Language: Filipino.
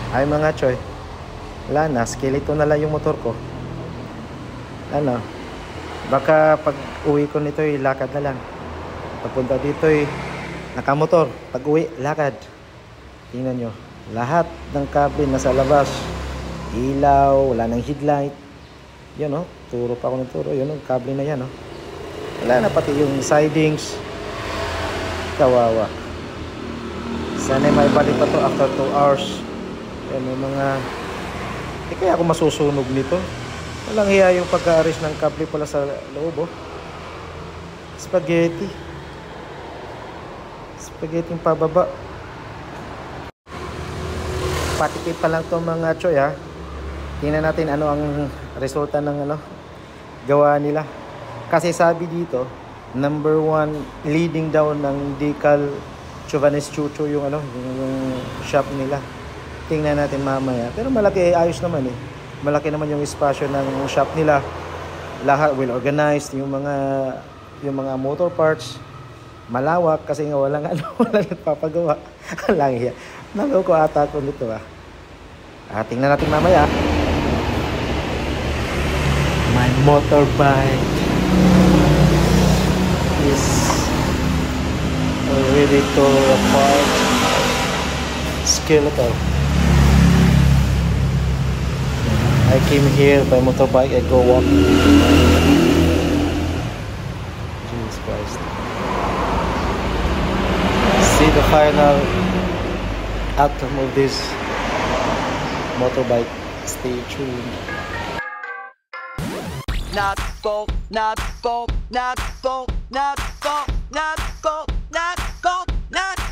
Ay mga choy, wala na, skeleton na lang yung motor ko. Ano, baka pag uwi ko nito lakad na lang. Pagpunta dito nakamotor. Pag uwi, lakad. Tingnan nyo, lahat ng kable nasa labas. Ilaw, wala nang headlight. Yun turo pa ako ng turo. Yun kable na yan wala na, pati yung sidings. Kawawa. Sana may balik pa to after 2 hours. Yan, may mga kaya ako masusunog nito. Walang hiya yung pagka-aris ng kable pala sa loob Spaghetti yung pababa. Patikip pa lang to mga choy Tingnan natin ano ang resulta ng gawa nila. Kasi sabi dito, number 1 leading daw ng Decal Chauvanes Chucho yung yung shop nila. Tingnan natin mamaya. Pero malaki, ayos naman Malaki naman yung espasyo ng shop nila. Lahat well organized, yung mga motor parts malawak kasi nga walang walang nagpapagawa. Lang hiya. Naloko ata ko nito tingnan natin mamaya. My motorbike is already tore apart. Skeletal. I came here by motorbike. I go walk. Jesus Christ. See the final outcome of this motorbike. Stay tuned. Not gold, not gold, not gold, not gold, not gold, not gold, not